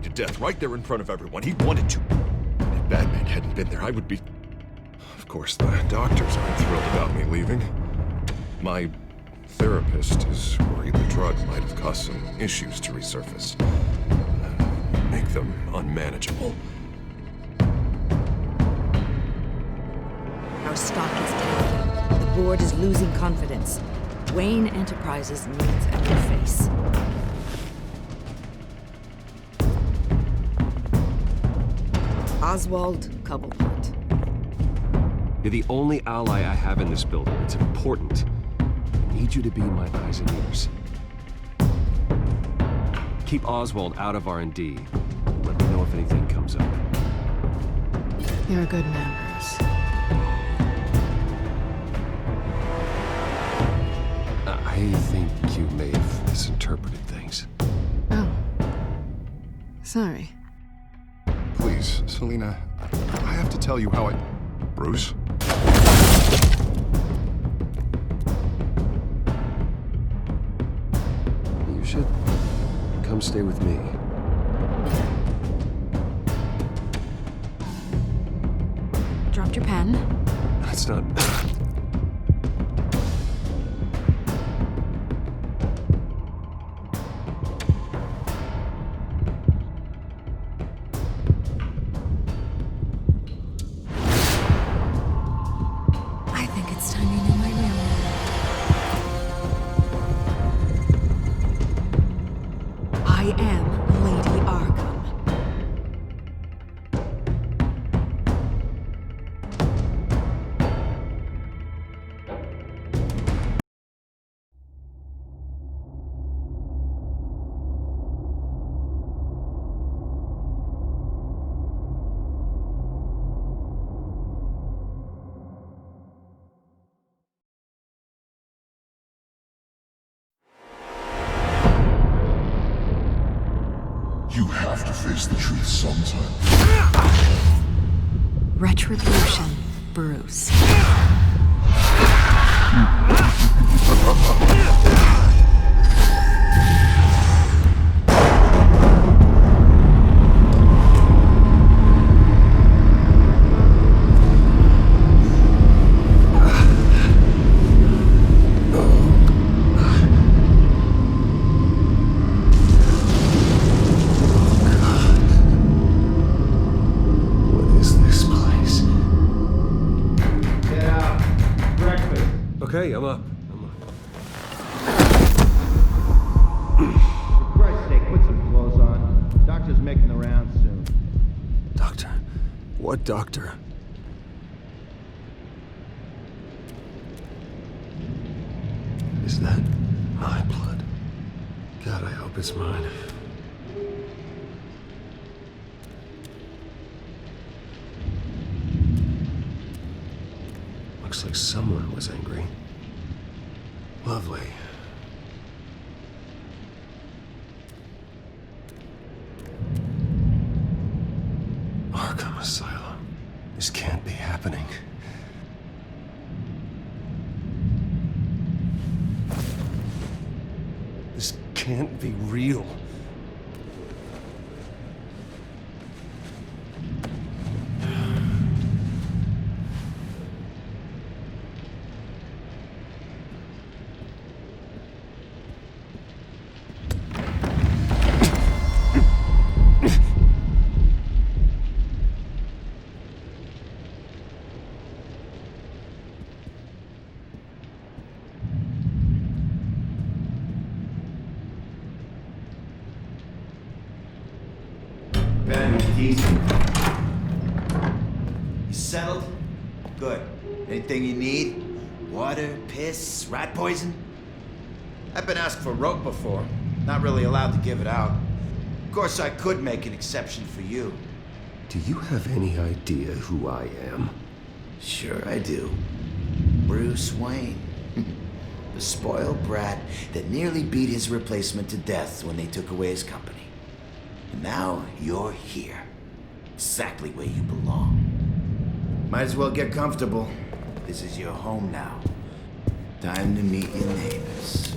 to death right there in front of everyone. He wanted to. If Batman hadn't been there, I would be... Of course, the doctors aren't thrilled about me leaving. My therapist is worried the drug might have caused some issues to resurface. Make them unmanageable. Our stock is tanking. The board is losing confidence. Wayne Enterprises needs a new face. Oswald Cobblepot. You're the only ally I have in this building. It's important. I need you to be my eyes and ears. Keep Oswald out of R&D. Let me know if anything comes up. You're a good man, Bruce. I think you may have misinterpreted things. Oh. Sorry. Please, Selina, I have to tell you how I... Bruce? You should come stay with me. Dropped your pen. That's not... I think it's time you knew my real name. I am Lady Arkham. You have to face the truth sometime. Retribution, Bruce. Okay, I'm up. For Christ's sake, put some clothes on. Doctor's making the rounds soon. Doctor? What doctor? Is that my blood? God, I hope it's mine. Looks like someone was angry. Lovely. Arkham Asylum. This can't be happening. This can't be real. Easy. You settled? Good. Anything you need? Water, piss, rat poison? I've been asked for rope before. Not really allowed to give it out. Of course, I could make an exception for you. Do you have any idea who I am? Sure I do. Bruce Wayne. The spoiled brat that nearly beat his replacement to death when they took away his company. And now you're here. Exactly where you belong. Might as well get comfortable. This is your home now. Time to meet your neighbors.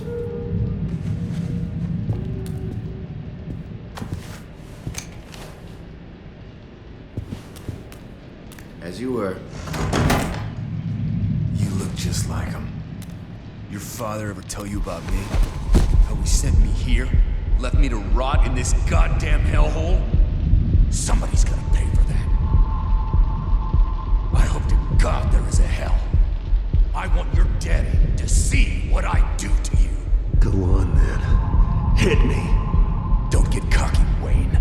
As you were. You look just like him. Your father ever tell you about me? How he sent me here? Left me to rot in this goddamn hellhole? Somebody's gonna pay for that. I hope to God there is a hell. I want your daddy to see what I do to you. Go on, then. Hit me. Don't get cocky, Wayne.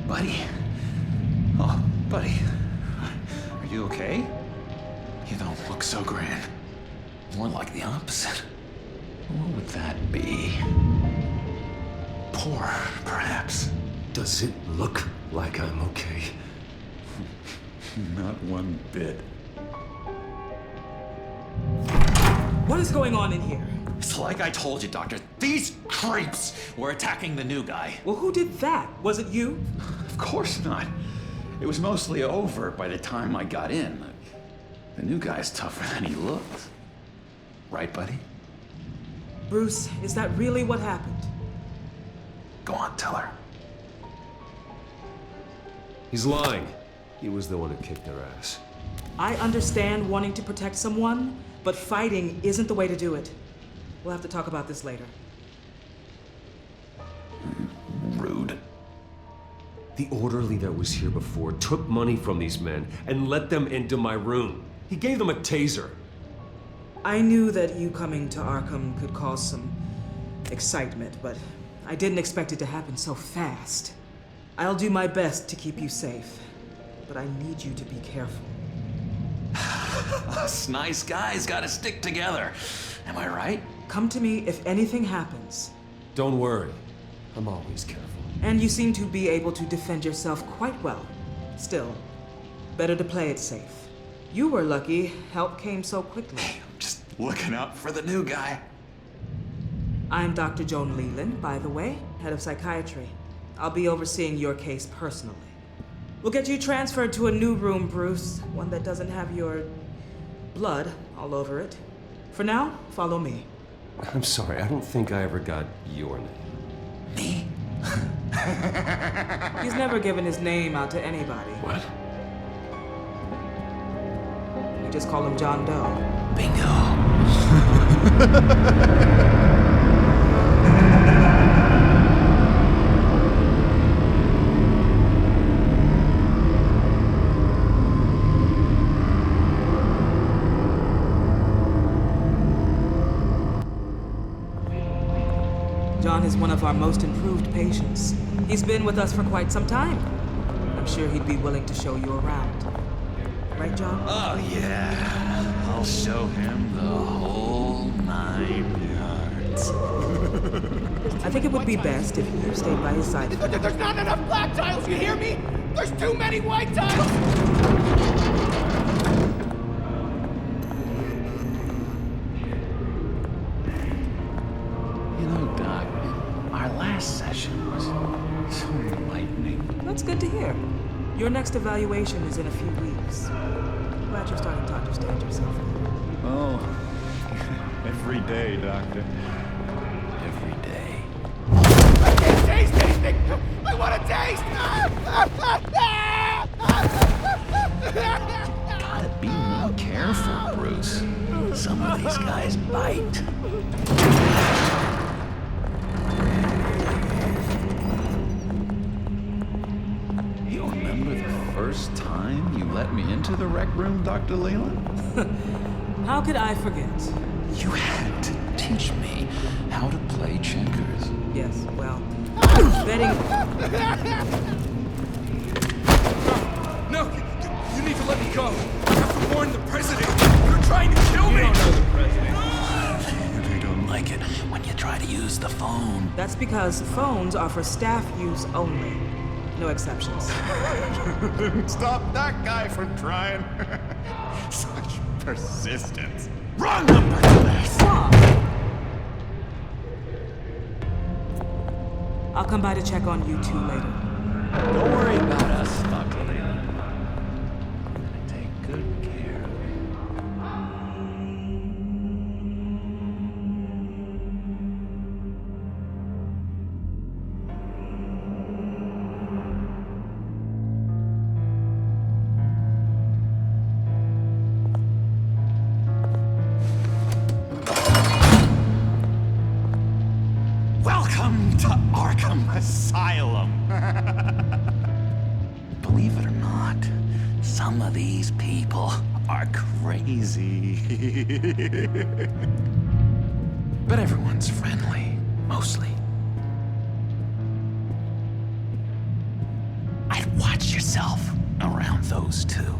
Buddy? Oh, buddy. Are you okay? You don't look so grand. More like the opposite. What would that be? Poor, perhaps. Does it look like I'm okay? Not one bit. What is going on in here? It's like I told you, Doctor. These creeps were attacking the new guy. Well, who did that? Was it you? Of course not. It was mostly over by the time I got in. The new guy's tougher than he looked. Right, buddy? Bruce, is that really what happened? Go on, tell her. He's lying. He was the one who kicked their ass. I understand wanting to protect someone, but fighting isn't the way to do it. We'll have to talk about this later. Rude. The orderly that was here before took money from these men and let them into my room. He gave them a taser. I knew that you coming to Arkham could cause some excitement, but I didn't expect it to happen so fast. I'll do my best to keep you safe, but I need you to be careful. Us nice guys gotta stick together. Am I right? Come to me if anything happens. Don't worry. I'm always careful. And you seem to be able to defend yourself quite well. Still, better to play it safe. You were lucky help came so quickly. I'm just looking out for the new guy. I'm Dr. Joan Leland, by the way, head of psychiatry. I'll be overseeing your case personally. We'll get you transferred to a new room, Bruce. One that doesn't have your blood all over it. For now, follow me. I'm sorry, I don't think I ever got your name. Me? He's never given his name out to anybody. What? We just call him John Doe. Bingo. John is one of our most improved patients. He's been with us for quite some time. I'm sure he'd be willing to show you around. Right, John? Oh, yeah. I'll show him the whole 9 yards. I think it would be best if you stayed by his side. There's not enough black tiles, you hear me? There's too many white tiles! Session was so enlightening. That's good to hear. Your next evaluation is in a few weeks. Glad you're starting to understand yourself. Oh, every day, Doctor. Every day. I can't taste anything! I want to taste! Gotta be more careful, Bruce. Some of these guys bite. First time you let me into the rec room, Dr. Leland? How could I forget? You had to teach me how to play checkers. Yes, well, betting... No, you need to let me go. I have to warn the president. You're trying to kill me. You don't know the president. They don't like it when you try to use the phone. That's because phones are for staff use only. No exceptions. Stop that guy from trying. Such persistence. Wrong number to this. I'll come by to check on you two later. Don't worry about us, Dr. Leland. I'm gonna take good care of you. Welcome to Arkham Asylum. Believe it or not, some of these people are crazy. But everyone's friendly, mostly. I'd watch yourself around those two.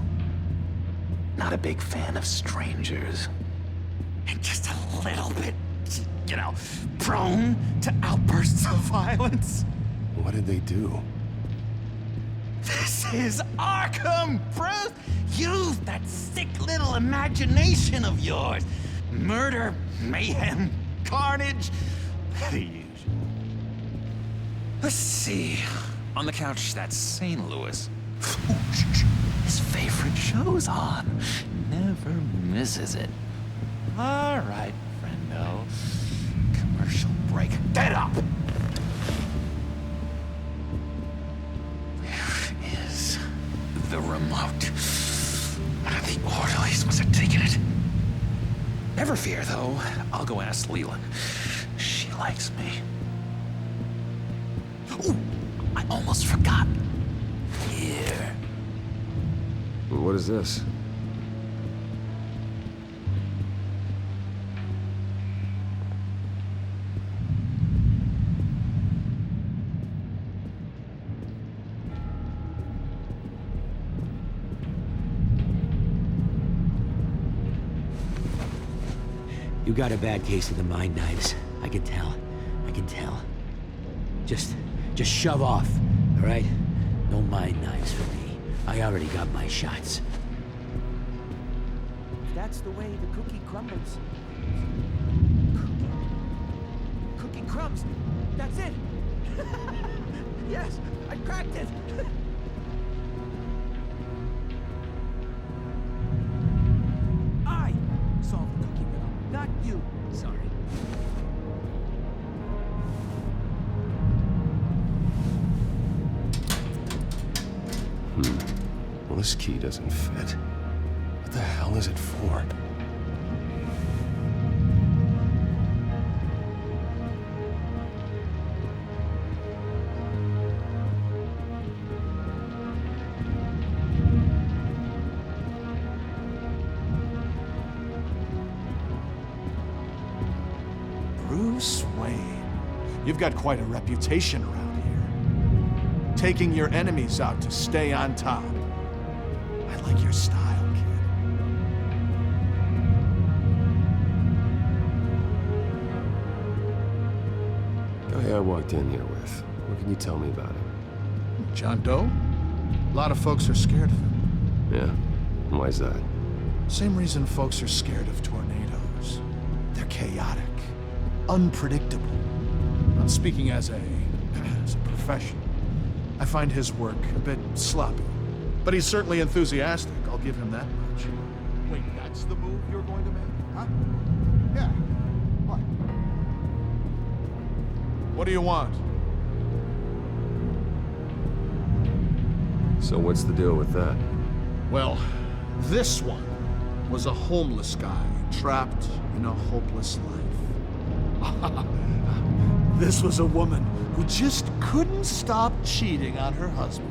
Not a big fan of strangers. And just a little bit, you know, prone to outbursts of violence. What did they do? This is Arkham, Bruce! Use that sick little imagination of yours. Murder, mayhem, carnage, the usual. Let's see. On the couch, that's St. Louis. His favorite show's on. Never misses it. All right, friendo. Commercial break. Get up! Where is the remote? One of the orderlies must have taken it. Never fear, though. I'll go ask Leland. She likes me. Ooh, I almost forgot. Here. What is this? You got a bad case of the mind knives. I can tell. I can tell. Just shove off, all right? No mind knives for me. I already got my shots. That's the way the cookie crumbles. Cookie crumbs. That's it. Yes, I cracked it. I solved the cookie riddle, not you. Sorry. Well, this key doesn't fit. What the hell is it for? Bruce Wayne, you've got quite a reputation around here. Taking your enemies out to stay on top. I like your style, kid. Guy I walked in here with. What can you tell me about him? John Doe? A lot of folks are scared of him. Yeah? Why's that? Same reason folks are scared of tornadoes. They're chaotic, unpredictable. I'm speaking as a professional. I find his work a bit sloppy. But he's certainly enthusiastic, I'll give him that much. Wait, that's the move you're going to make? Huh? Yeah. What? What do you want? So what's the deal with that? Well, this one was a homeless guy trapped in a hopeless life. This was a woman who just couldn't stop cheating on her husband.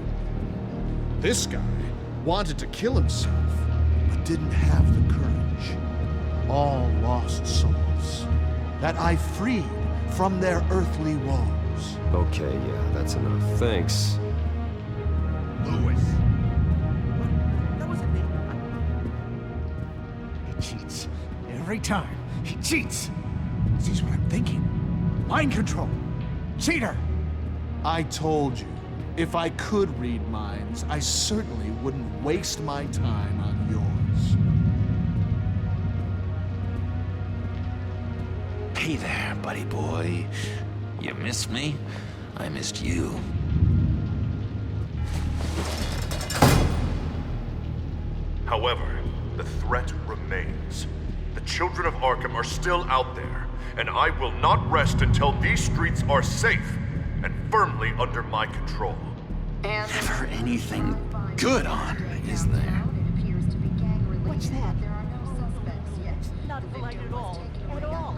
This guy wanted to kill himself, but didn't have the courage. All lost souls. that I freed from their earthly woes. Okay, yeah, that's enough. Thanks. Lewis. That wasn't me. He cheats. Every time. He cheats. Sees what I'm thinking. Mind control. Cheater. I told you, if I could read minds, I certainly wouldn't waste my time on yours. Hey there, buddy boy. You missed me? I missed you. However, the threat remains. The Children of Arkham are still out there, and I will not rest until these streets are safe and firmly under my control. Never anything good on, is there? What's that? Not polite at all. At all.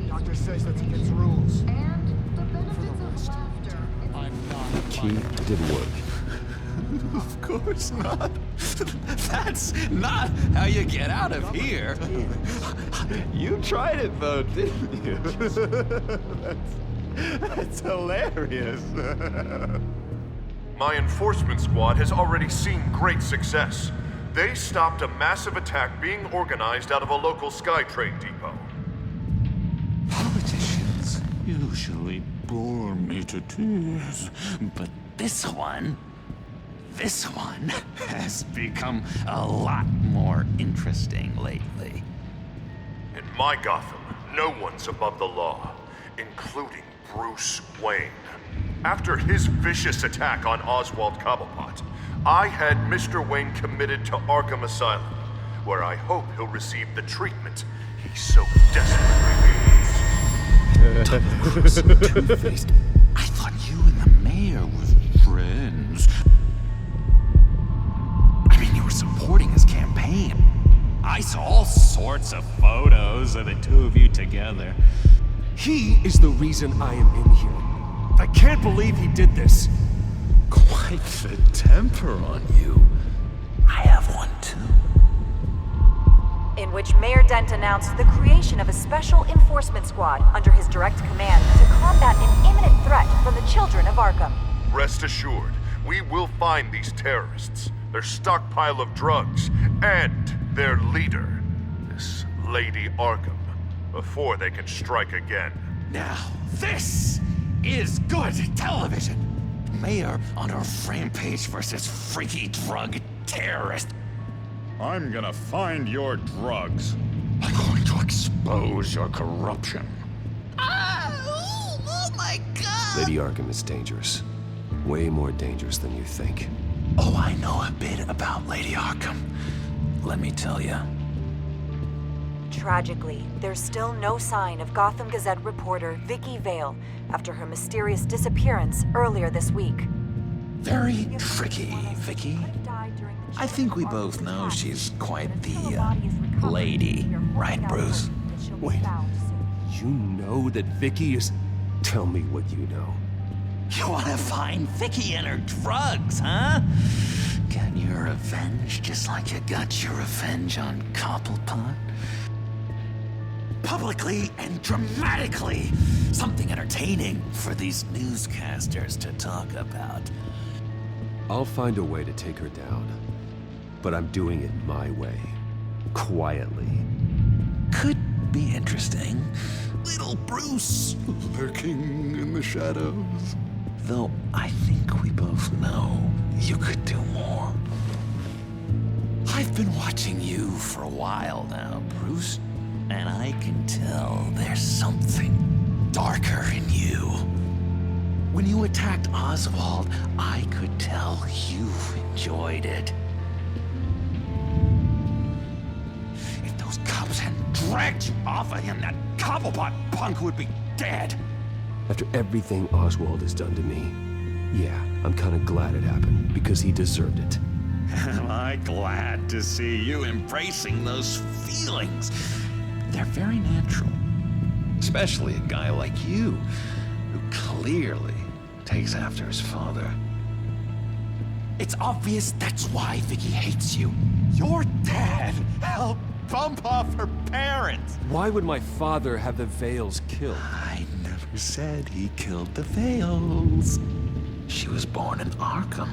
Doctor says that's against rules. For the rest, I'm not. Key didn't work. Of course not. That's not how you get out of here. You tried it though, didn't you? That's hilarious. My enforcement squad has already seen great success. They stopped a massive attack being organized out of a local SkyTrain depot. Politicians usually bore me to tears, but this one has become a lot more interesting lately. In my Gotham, no one's above the law, including Bruce Wayne. After his vicious attack on Oswald Cobblepot, I had Mr. Wayne committed to Arkham Asylum, where I hope he'll receive the treatment he so desperately needs. Two-Faced. I thought you and the mayor were friends. I mean, you were supporting his campaign. I saw all sorts of photos of the two of you together. He is the reason I am in here. I can't believe he did this. Quite the temper on you. I have one too. In which Mayor Dent announced the creation of a special enforcement squad under his direct command to combat an imminent threat from the Children of Arkham. Rest assured, we will find these terrorists, their stockpile of drugs, and their leader, this Lady Arkham, before they can strike again. Now, this is good television. Mayor on a rampage versus freaky drug terrorist. I'm gonna find your drugs. I'm going to expose your corruption. Oh my God! Lady Arkham is dangerous. Way more dangerous than you think. Oh, I know a bit about Lady Arkham. Let me tell you. Tragically, there's still no sign of Gotham Gazette reporter Vicky Vale after her mysterious disappearance earlier this week. Very tricky, Vicky. I think we both know she's quite the, lady, right, Bruce? Wait, you know that Vicky is... Tell me what you know. You wanna find Vicky and her drugs, huh? Get your revenge just like you got your revenge on Cobblepot? Publicly and dramatically. Something entertaining for these newscasters to talk about. I'll find a way to take her down. But I'm doing it my way. Quietly. Could be interesting. Little Bruce. Lurking in the shadows. Though I think we both know you could do more. I've been watching you for a while now, Bruce. And I can tell there's something darker in you. When you attacked Oswald, I could tell you enjoyed it. If those cops hadn't dragged you off of him, that Cobblepot punk would be dead. After everything Oswald has done to me, yeah, I'm kind of glad it happened, because he deserved it. Am I glad to see you embracing those feelings? They're very natural. Especially a guy like you, who clearly takes after his father. It's obvious that's why Vicky hates you. Your dad helped bump off her parents. Why would my father have the Vales killed? I never said he killed the Vales. She was born in Arkham.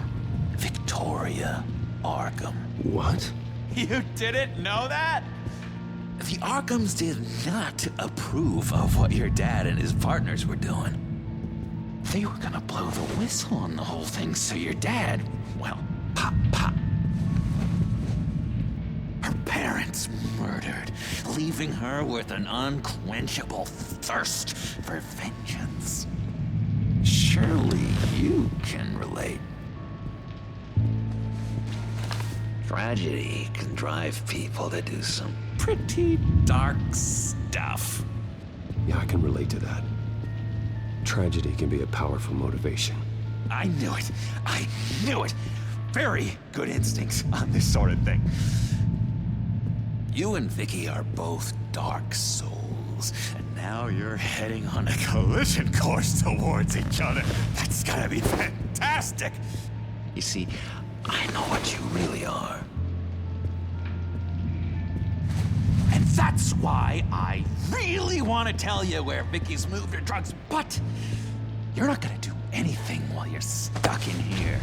Victoria Arkham. What? You didn't know that? The Arkhams did not approve of what your dad and his partners were doing. They were gonna blow the whistle on the whole thing, so your dad, well, pop. Her parents murdered, leaving her with an unquenchable thirst for vengeance. Surely you can relate. Tragedy can drive people to do some pretty dark stuff. Yeah, I can relate to that. Tragedy can be a powerful motivation. I knew it. I knew it. Very good instincts on this sort of thing. You and Vicky are both dark souls, and now you're heading on a collision course towards each other. That's gotta be fantastic. You see, I know what you really are. And that's why I really want to tell you where Vicky's moved her drugs, but you're not gonna do anything while you're stuck in here.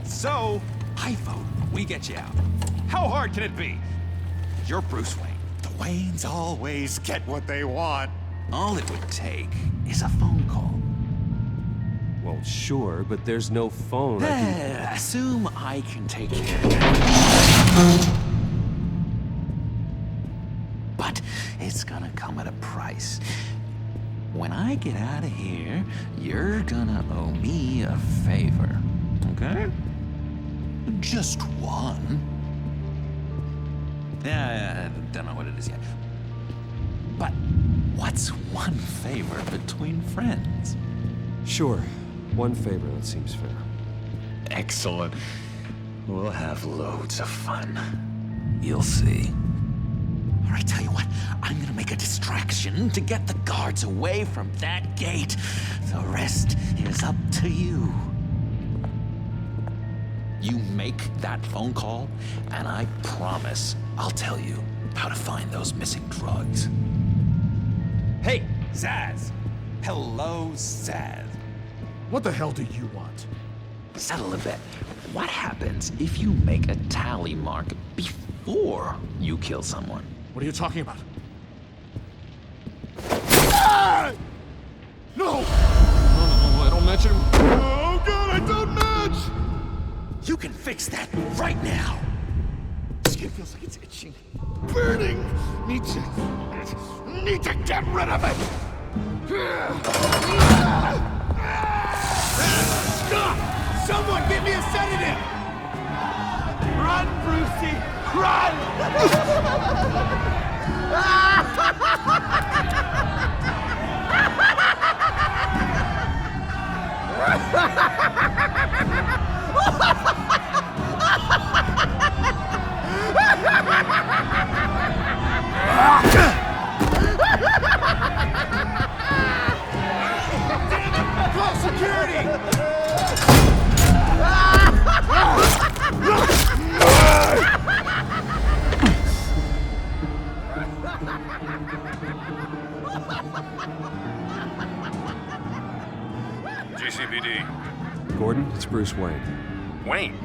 So, I vote we get you out. How hard can it be? You're Bruce Wayne. The Waynes always get what they want. All it would take is a phone call. Well, sure, but there's no phone. Assume I can take care of it. But it's gonna come at a price. When I get out of here, you're gonna owe me a favor, okay? Just one. Yeah, I don't know what it is yet. But what's one favor between friends? Sure. One favor, that seems fair. Excellent. We'll have loads of fun. You'll see. All right, tell you what, I'm gonna make a distraction to get the guards away from that gate. The rest is up to you. You make that phone call, and I promise I'll tell you how to find those missing drugs. Hey, Zaz. Hello, Zaz. What the hell do you want? Settle a bet. What happens if you make a tally mark before you kill someone? What are you talking about? Ah! No! Oh, I don't match him. Oh, God, I don't match! You can fix that right now. Skin feels like it's itching. Burning! Need to get rid of it! Stop! Someone give me a sedative! Run, Brucey! Run! Call security! GCPD. Gordon, it's Bruce Wayne. Wayne?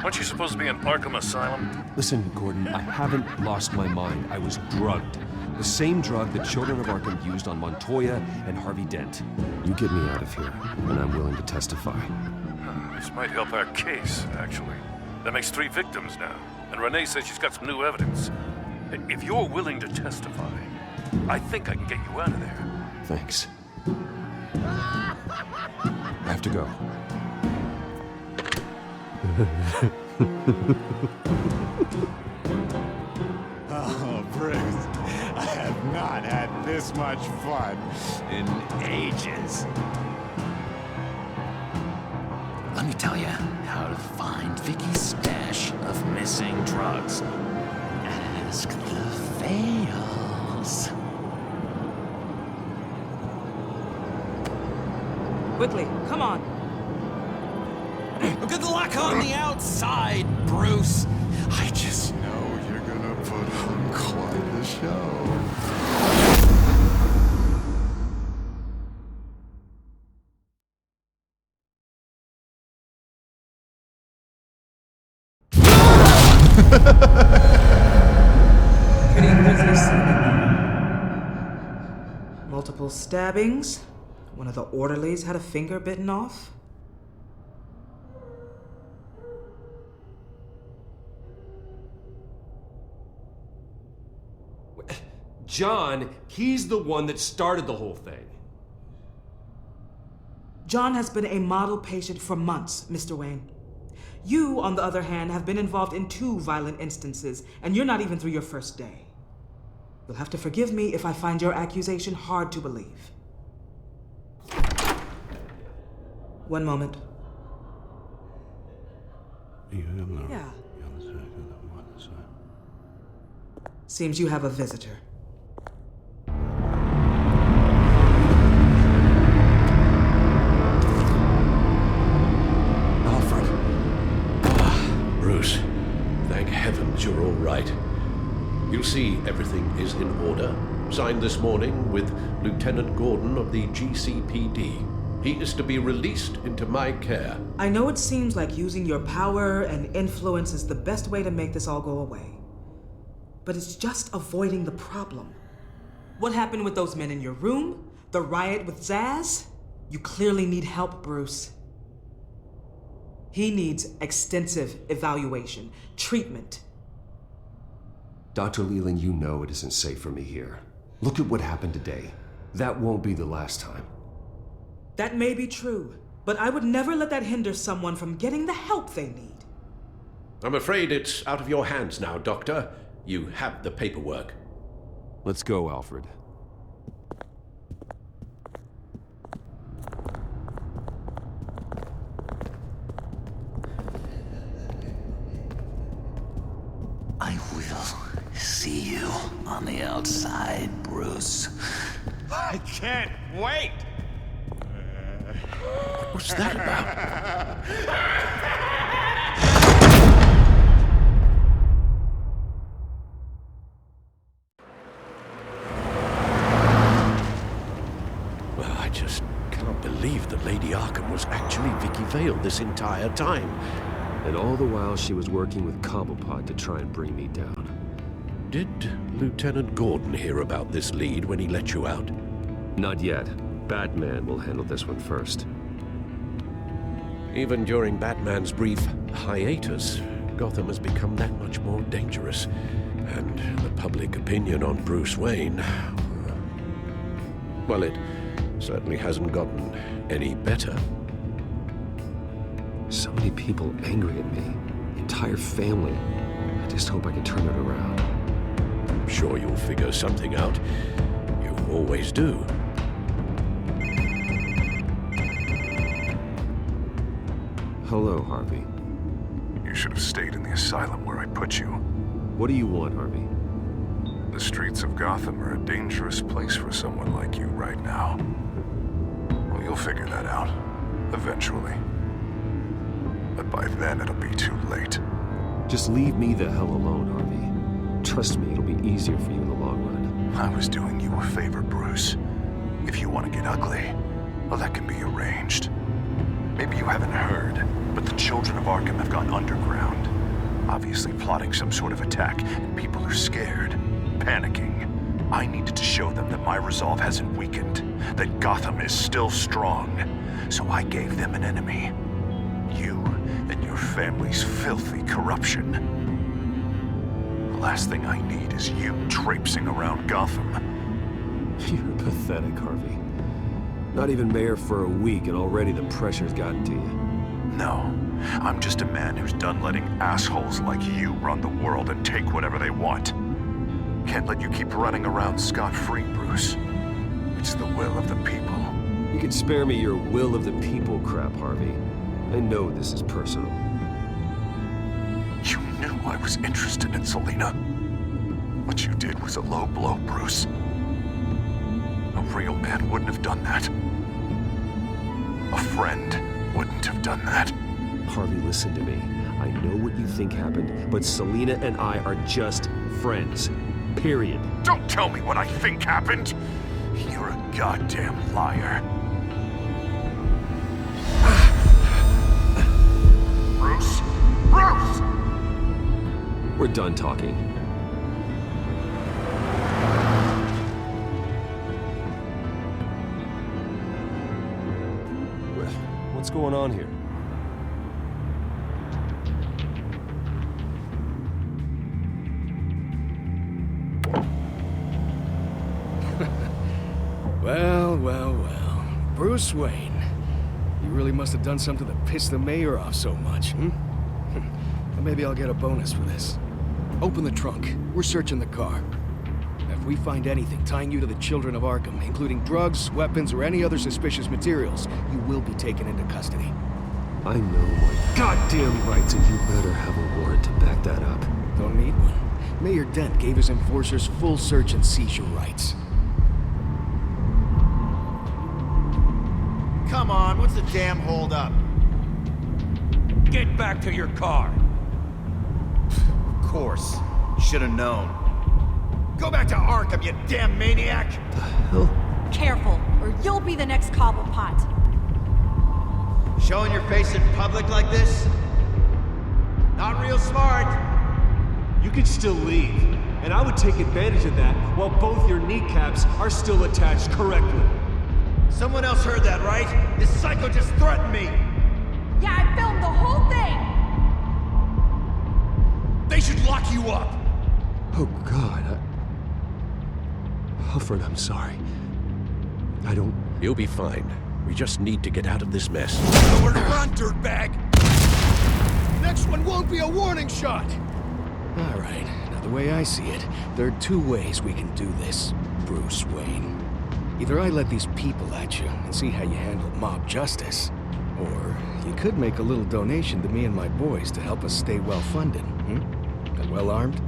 Aren't you supposed to be in Arkham Asylum? Listen, Gordon, I haven't lost my mind. I was drugged. The same drug that Children of Arkham used on Montoya and Harvey Dent. You get me out of here, and I'm willing to testify. This might help our case, actually. That makes 3 victims now, and Renee says she's got some new evidence. If you're willing to testify, I think I can get you out of there. Thanks. I have to go. Oh, Bruce, I have not had this much fun in ages. Let me tell you how to find Vicky's stash of missing drugs. Ask the Vales. Quickly, come on. Good luck on the outside, Bruce. I just know you're Pretty grisly scene. Multiple stabbings. One of the orderlies had a finger bitten off. John, he's the one that started the whole thing. John has been a model patient for months, Mr. Wayne. You, on the other hand, have been involved in 2 violent instances, and you're not even through your first day. You'll have to forgive me if I find your accusation hard to believe. One moment. Yeah. Seems you have a visitor. Bruce, thank heavens you're all right. You see, everything is in order. Signed this morning with Lieutenant Gordon of the GCPD. He is to be released into my care. I know it seems like using your power and influence is the best way to make this all go away. But it's just avoiding the problem. What happened with those men in your room? The riot with Zaz? You clearly need help, Bruce. He needs extensive evaluation, treatment. Dr. Leland, you know it isn't safe for me here. Look at what happened today. That won't be the last time. That may be true, but I would never let that hinder someone from getting the help they need. I'm afraid it's out of your hands now, Doctor. You have the paperwork. Let's go, Alfred. I will see you on the outside, Bruce. I can't wait! What's that about? Well, I just can't believe that Lady Arkham was actually Vicky Vale this entire time. And all the while she was working with Cobblepot to try and bring me down. Did Lieutenant Gordon hear about this lead when he let you out? Not yet. Batman will handle this one first. Even during Batman's brief hiatus, Gotham has become that much more dangerous. And the public opinion on Bruce Wayne... well, it certainly hasn't gotten any better. So many people angry at me. The entire family. I just hope I can turn it around. I'm sure you'll figure something out. You always do. Hello, Harvey. You should have stayed in the asylum where I put you. What do you want, Harvey? The streets of Gotham are a dangerous place for someone like you right now. Well, you'll figure that out. Eventually. But by then, it'll be too late. Just leave me the hell alone, Harvey. Trust me, it'll be easier for you in the long run. I was doing you a favor, Bruce. If you want to get ugly, well, that can be arranged. Maybe you haven't heard, but the Children of Arkham have gone underground. Obviously plotting some sort of attack, and people are scared, panicking. I needed to show them that my resolve hasn't weakened, that Gotham is still strong. So I gave them an enemy. You and your family's filthy corruption. The last thing I need is you traipsing around Gotham. You're pathetic, Harvey. Not even mayor for a week and already the pressure's gotten to you. No, I'm just a man who's done letting assholes like you run the world and take whatever they want. Can't let you keep running around scot-free, Bruce. It's the will of the people. You can spare me your will of the people crap, Harvey. I know this is personal. You knew I was interested in Selina. What you did was a low blow, Bruce. A real man wouldn't have done that. A friend wouldn't have done that. Harvey, listen to me. I know what you think happened, but Selina and I are just friends. Period. Don't tell me what I think happened! You're a goddamn liar. Bruce? Bruce! We're done talking. What's going on here? Well. Bruce Wayne. You really must have done something that pissed the mayor off so much, hmm? Well, maybe I'll get a bonus for this. Open the trunk. We're searching the car. If we find anything tying you to the Children of Arkham, including drugs, weapons, or any other suspicious materials, you will be taken into custody. I know my goddamn rights, and you better have a warrant to back that up. Don't need one. Mayor Dent gave his enforcers full search and seizure rights. Come on, what's the damn holdup? Get back to your car. Of course. Should've known. Go back to Arkham, you damn maniac! The hell? Careful, or you'll be the next Cobblepot. Showing your face in public like this? Not real smart. You could still leave, and I would take advantage of that while both your kneecaps are still attached correctly. Someone else heard that, right? This psycho just threatened me! Yeah, I filmed the whole thing! They should lock you up! Oh, God. Alfred, I'm sorry. I don't... You'll be fine. We just need to get out of this mess. Nowhere to run, dirtbag! Next one won't be a warning shot! All right, now the way I see it, there are two ways we can do this, Bruce Wayne. Either I let these people at you and see how you handle mob justice, or you could make a little donation to me and my boys to help us stay well-funded, and well-armed.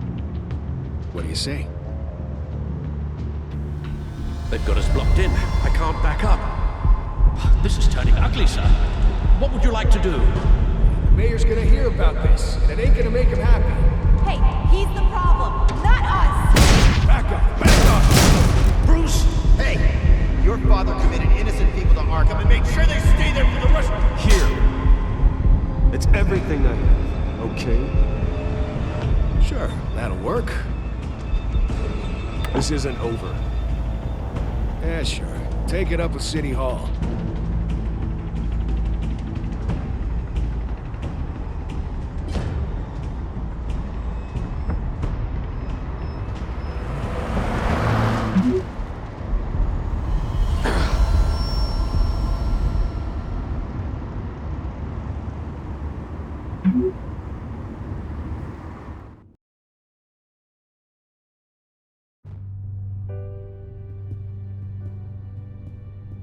What do you say? They've got us blocked in. I can't back up. This is turning ugly, sir. What would you like to do? The mayor's gonna hear about this, and it ain't gonna make him happy. Hey, he's the problem, not us! Back up! Bruce! Hey! Your father committed innocent people to Arkham and made sure they stay there for the rest... Here. It's everything I have, okay? Sure, that'll work. This isn't over. Yeah, sure. Take it up with City Hall.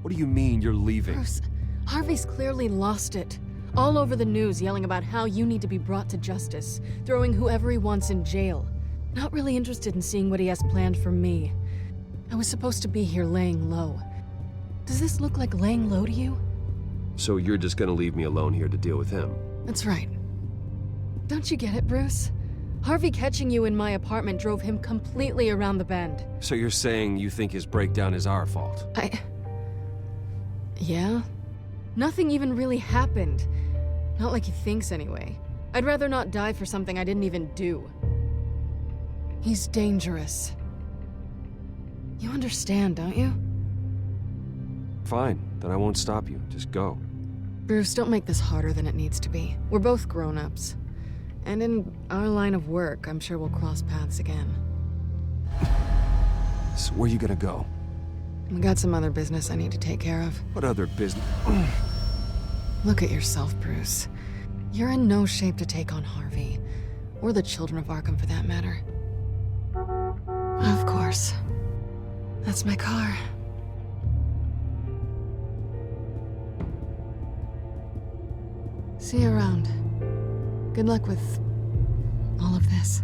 What do you mean you're leaving? Bruce, Harvey's clearly lost it. All over the news yelling about how you need to be brought to justice, throwing whoever he wants in jail. Not really interested in seeing what he has planned for me. I was supposed to be here laying low. Does this look like laying low to you? So you're just gonna leave me alone here to deal with him? That's right. Don't you get it, Bruce? Harvey catching you in my apartment drove him completely around the bend. So you're saying you think his breakdown is our fault? Yeah? Nothing even really happened. Not like he thinks, anyway. I'd rather not die for something I didn't even do. He's dangerous. You understand, don't you? Fine, then I won't stop you. Just go. Bruce, don't make this harder than it needs to be. We're both grown-ups. And in our line of work, I'm sure we'll cross paths again. So where you gonna go? I got some other business I need to take care of. What other business? Look at yourself, Bruce. You're in no shape to take on Harvey. Or the Children of Arkham, for that matter. Of course. That's my car. See you around. Good luck with all of this.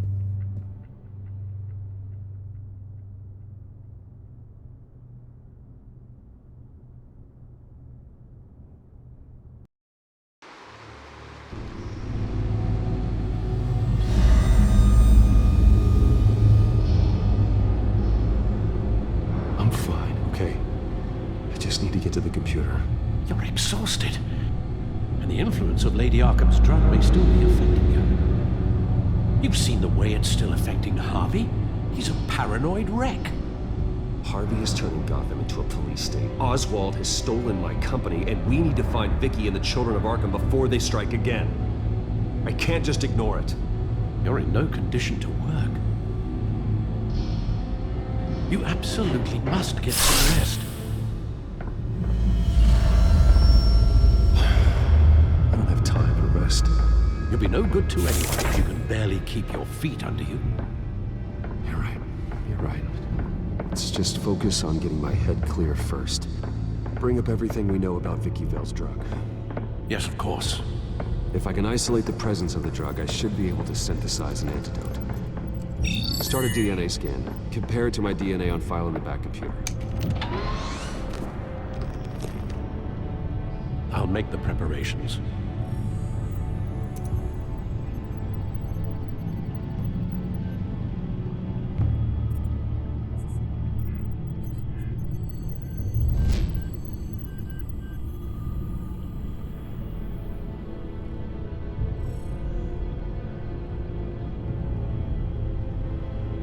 I'm fine, okay? I just need to get to the computer. You're exhausted. And the influence of Lady Arkham's drug may still be affecting you. You've seen the way it's still affecting Harvey. He's a paranoid wreck. Harvey is turning Gotham into a police state. Oswald has stolen my company, and we need to find Vicky and the Children of Arkham before they strike again. I can't just ignore it. You're in no condition to work. You absolutely must get some rest. I don't have time to rest. You'll be no good to anyone if you can barely keep your feet under you. You're right. You're right. Let's just focus on getting my head clear first. Bring up everything we know about Vicky Vale's drug. Yes, of course. If I can isolate the presence of the drug, I should be able to synthesize an antidote. Start a DNA scan. Compare it to my DNA on file in the back computer. I'll make the preparations.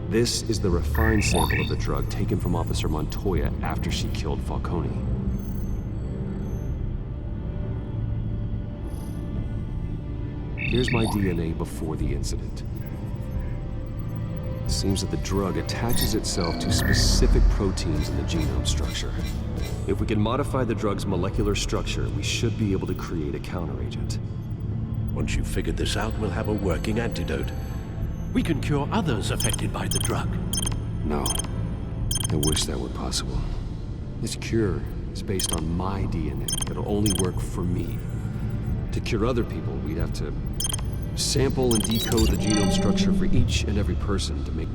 This is the refined sample of the drug taken from Officer Montoya after she killed Falcone. Here's my DNA before the incident. It seems that the drug attaches itself to specific proteins in the genome structure. If we can modify the drug's molecular structure, we should be able to create a counteragent. Once you've figured this out, we'll have a working antidote. We can cure others affected by the drug. No. I wish that were possible. This cure is based on my DNA. It'll only work for me. To cure other people, we'd have to sample and decode the genome structure for each and every person to make...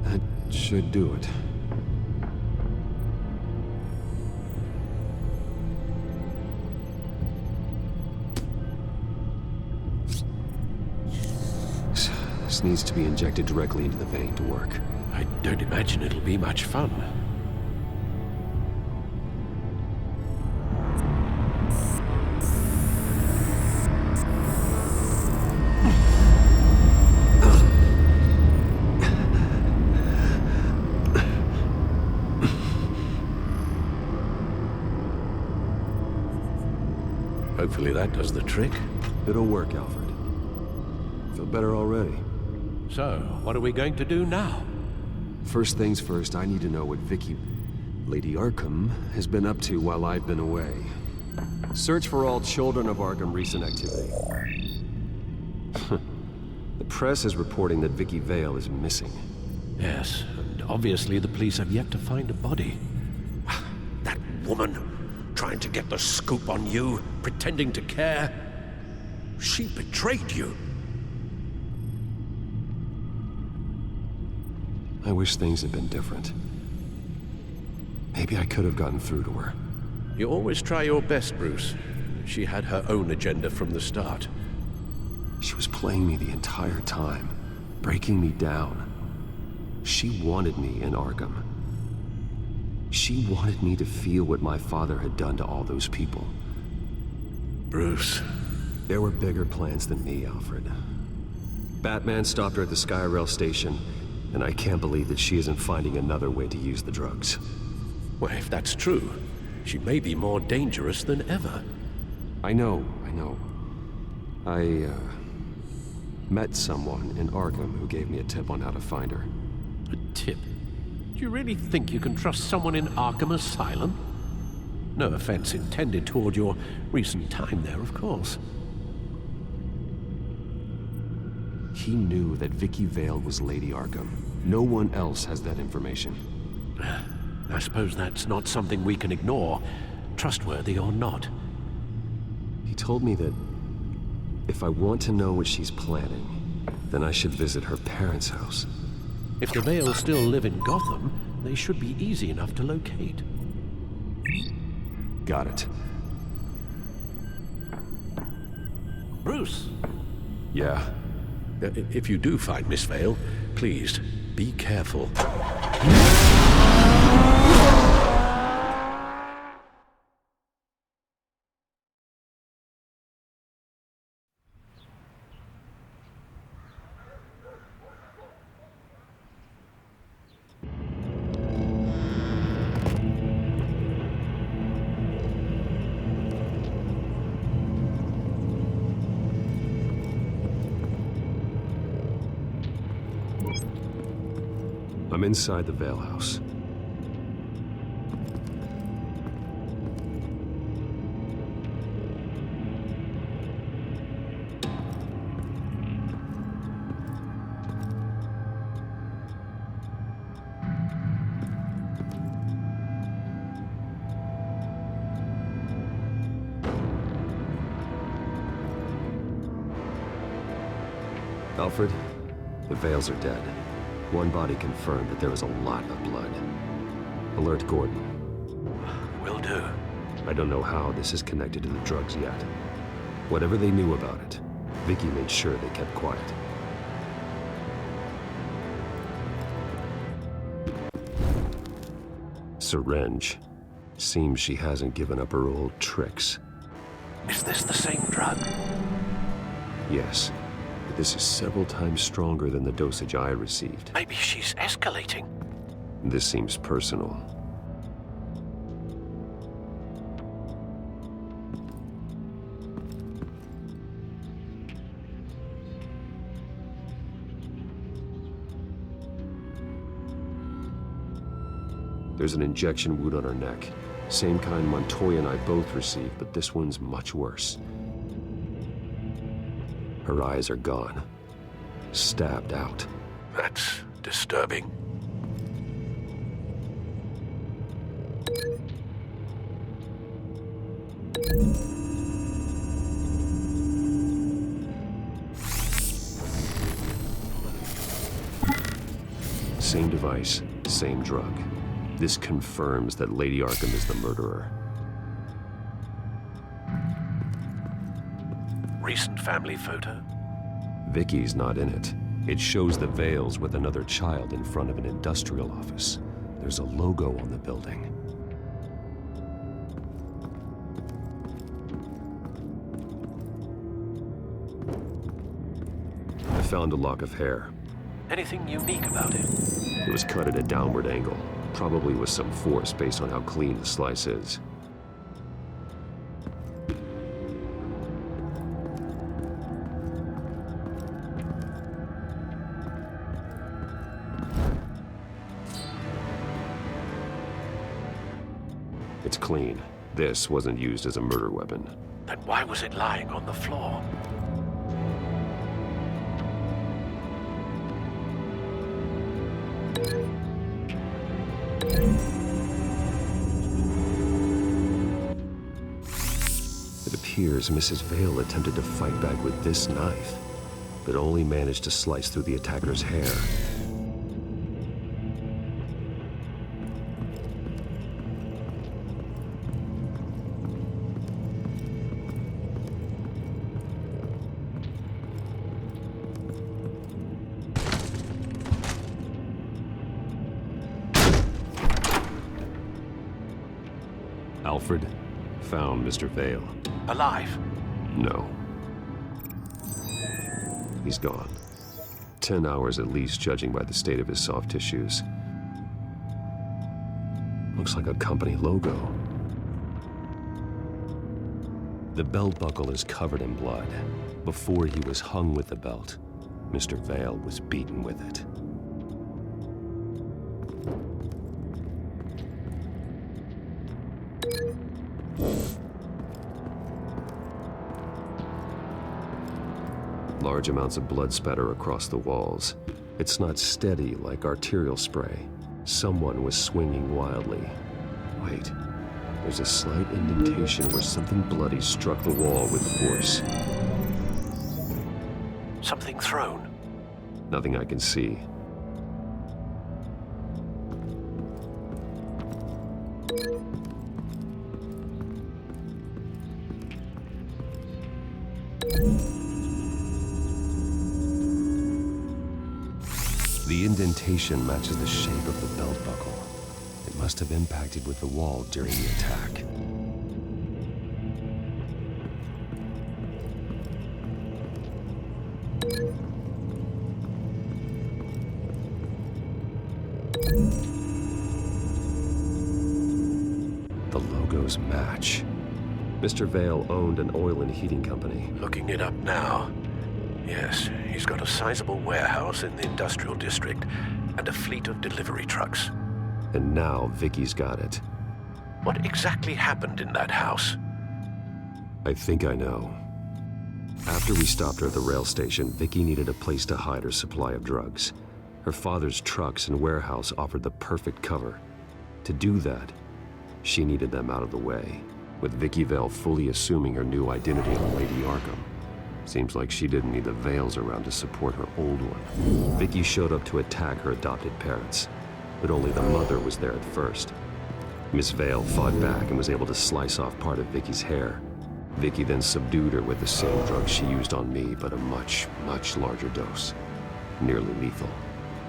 That should do it. This needs to be injected directly into the vein to work. I don't imagine it'll be much fun. Hopefully that does the trick. It'll work, Alfred. Feel better already. So, what are we going to do now? First things first, I need to know what Vicky, Lady Arkham, has been up to while I've been away. Search for all Children of Arkham recent activity. The press is reporting that Vicky Vale is missing. Yes, and obviously the police have yet to find a body. That woman, trying to get the scoop on you, pretending to care. She betrayed you. I wish things had been different. Maybe I could have gotten through to her. You always try your best, Bruce. She had her own agenda from the start. She was playing me the entire time, breaking me down. She wanted me in Arkham. She wanted me to feel what my father had done to all those people. Bruce. There were bigger plans than me, Alfred. Batman stopped her at the Skyrail station, and I can't believe that she isn't finding another way to use the drugs. Well, if that's true, she may be more dangerous than ever. I know. I met someone in Arkham who gave me a tip on how to find her. A tip? Do you really think you can trust someone in Arkham Asylum? No offense intended toward your recent time there, of course. He knew that Vicky Vale was Lady Arkham. No one else has that information. I suppose that's not something we can ignore, trustworthy or not. He told me that if I want to know what she's planning, then I should visit her parents' house. If the Vales still live in Gotham, they should be easy enough to locate. Got it. Bruce! Yeah? If you do find Miss Vale, please, be careful. I'm inside the Vale House. Alfred, the Vales are dead. One body confirmed, but there was a lot of blood. Alert Gordon. Will do. I don't know how this is connected to the drugs yet. Whatever they knew about it, Vicky made sure they kept quiet. Syringe. Seems she hasn't given up her old tricks. Is this the same drug? Yes. But this is several times stronger than the dosage I received. Maybe she's escalating. This seems personal. There's an injection wound on her neck. Same kind Montoya and I both received, but this one's much worse. Her eyes are gone. Stabbed out. That's disturbing. Same device, same drug. This confirms that Lady Arkham is the murderer. Recent family photo? Vicky's not in it. It shows the Vales with another child in front of an industrial office. There's a logo on the building. I found a lock of hair. Anything unique about it? It was cut at a downward angle, probably with some force based on how clean the slice is. It's clean. This wasn't used as a murder weapon. Then why was it lying on the floor? It appears Mrs. Vale attempted to fight back with this knife, but only managed to slice through the attacker's hair. Alfred found Mr. Vale. Alive? No. He's gone. 10 hours at least, judging by the state of his soft tissues. Looks like a company logo. The belt buckle is covered in blood. Before he was hung with the belt, Mr. Vale was beaten with it. Large amounts of blood spatter across the walls. It's not steady like arterial spray. Someone was swinging wildly. Wait, there's a slight indentation where something bloody struck the wall with force. Something thrown? Nothing I can see. The indentation matches the shape of the belt buckle. It must have impacted with the wall during the attack. The logos match. Mr. Vale owned an oil and heating company. Looking it up now. Yes, he's got a sizable warehouse in the industrial district and a fleet of delivery trucks. And now Vicky's got it. What exactly happened in that house? I think I know. After we stopped her at the rail station, Vicky needed a place to hide her supply of drugs. Her father's trucks and warehouse offered the perfect cover. To do that, she needed them out of the way, with Vicky Vale fully assuming her new identity of Lady Arkham. Seems like she didn't need the Vales around to support her old one. Vicky showed up to attack her adopted parents, but only the mother was there at first. Miss Vale fought back and was able to slice off part of Vicky's hair. Vicky then subdued her with the same drug she used on me, but a much, much larger dose. Nearly lethal.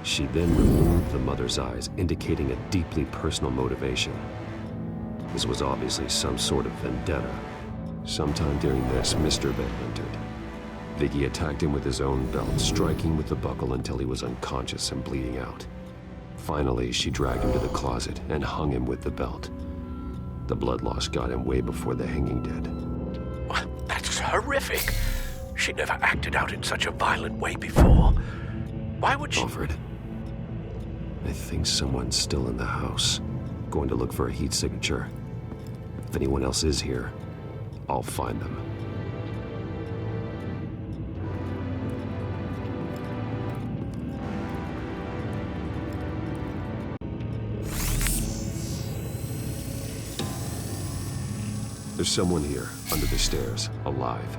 She then removed the mother's eyes, indicating a deeply personal motivation. This was obviously some sort of vendetta. Sometime during this, Mr. Vale entered. Vicky attacked him with his own belt, striking with the buckle until he was unconscious and bleeding out. Finally, she dragged him to the closet and hung him with the belt. The blood loss got him way before the hanging did. That's horrific. She never acted out in such a violent way before. Why would she... Alfred, I think someone's still in the house. Going to look for a heat signature. If anyone else is here, I'll find them. There's someone here, under the stairs, alive.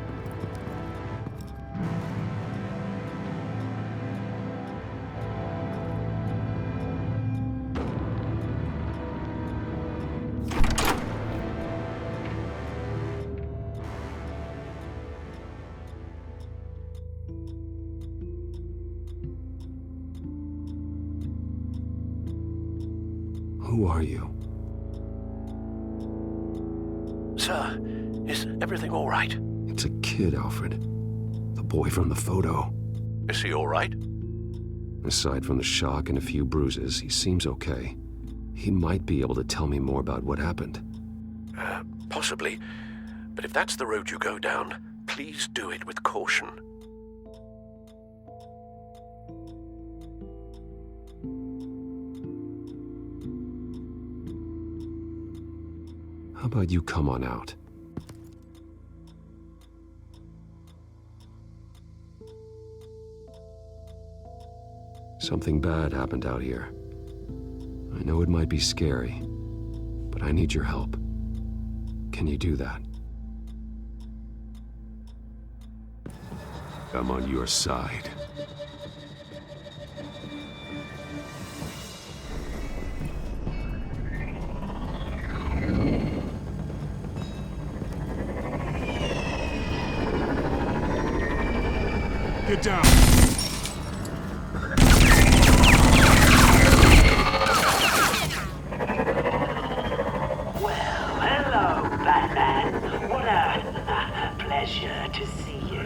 Who are you? Sir, is everything all right? It's a kid, Alfred. The boy from the photo. Is he all right? Aside from the shock and a few bruises, he seems okay. He might be able to tell me more about what happened. Possibly. But if that's the road you go down, please do it with caution. How about you come on out? Something bad happened out here. I know it might be scary, but I need your help. Can you do that? I'm on your side. Get down! Well, hello, Batman. What a pleasure to see you.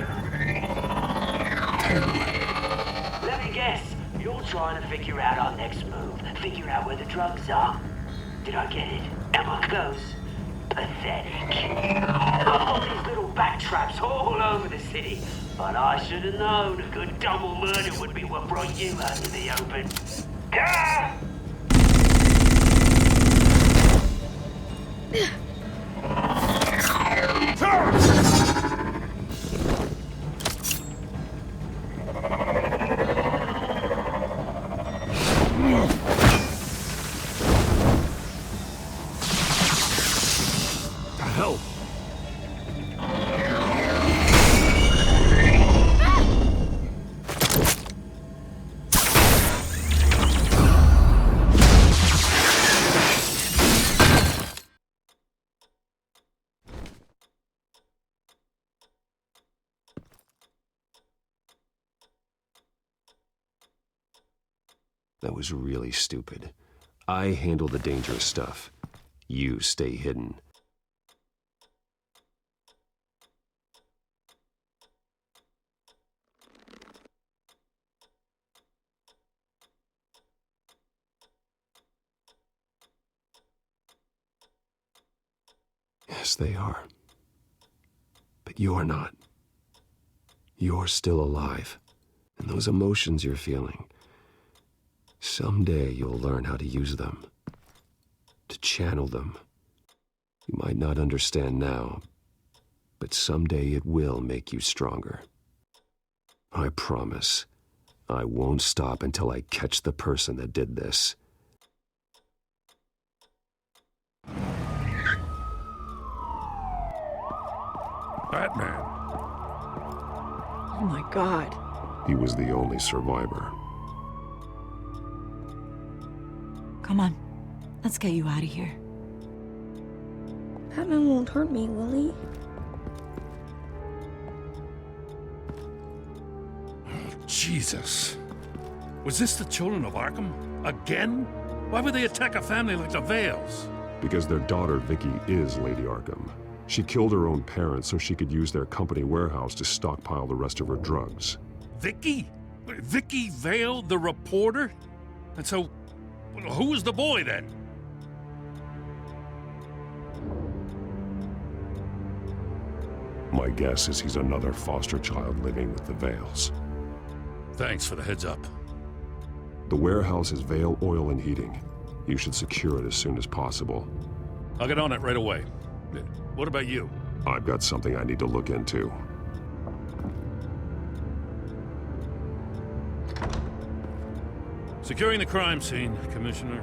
Let me guess, you're trying to figure out our next move. Figure out where the drugs are. Did I get it? Am I close? Pathetic. I've got these little bat traps all over the city. But I should have known a good double murder would be what brought you out to the open. Ah! Hell! That was really stupid. I handle the dangerous stuff. You stay hidden. Yes, they are. But you're not. You're still alive. And those emotions you're feeling, someday you'll learn how to use them. To channel them. You might not understand now, but someday it will make you stronger. I promise, I won't stop until I catch the person that did this. Batman. Oh my God. He was the only survivor. Come on. Let's get you out of here. Batman won't hurt me, will he? Oh, Jesus. Was this the Children of Arkham? Again? Why would they attack a family like the Vales? Because their daughter, Vicky, is Lady Arkham. She killed her own parents so she could use their company warehouse to stockpile the rest of her drugs. Vicky? Vicky Vale, the reporter? And so, who was the boy then? My guess is he's another foster child living with the Vales. Thanks for the heads up. The warehouse is Vale Oil and Heating. You should secure it as soon as possible. I'll get on it right away. What about you? I've got something I need to look into. Securing the crime scene, Commissioner.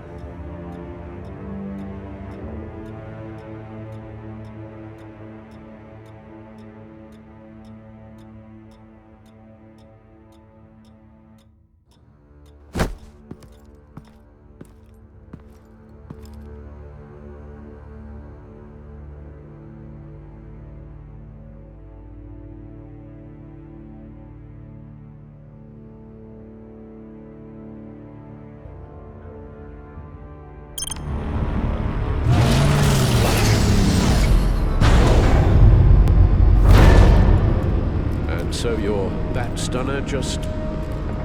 So your bat stunner just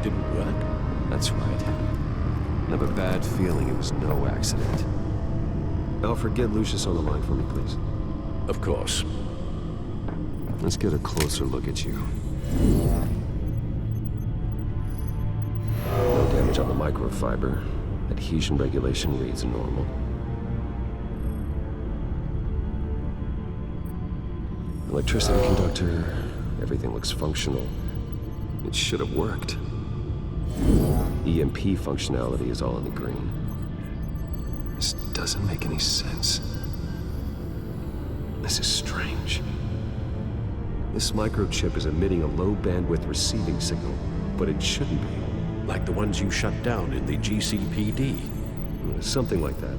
didn't work? That's right. I have a bad feeling it was no accident. Alfred, get Lucius on the line for me, please. Of course. Let's get a closer look at you. No damage on the microfiber. Adhesion regulation reads normal. Electricity conductor. Everything looks functional. It should have worked. EMP functionality is all in the green. This doesn't make any sense. This is strange. This microchip is emitting a low-bandwidth receiving signal, but it shouldn't be. Like the ones you shut down in the GCPD. Something like that.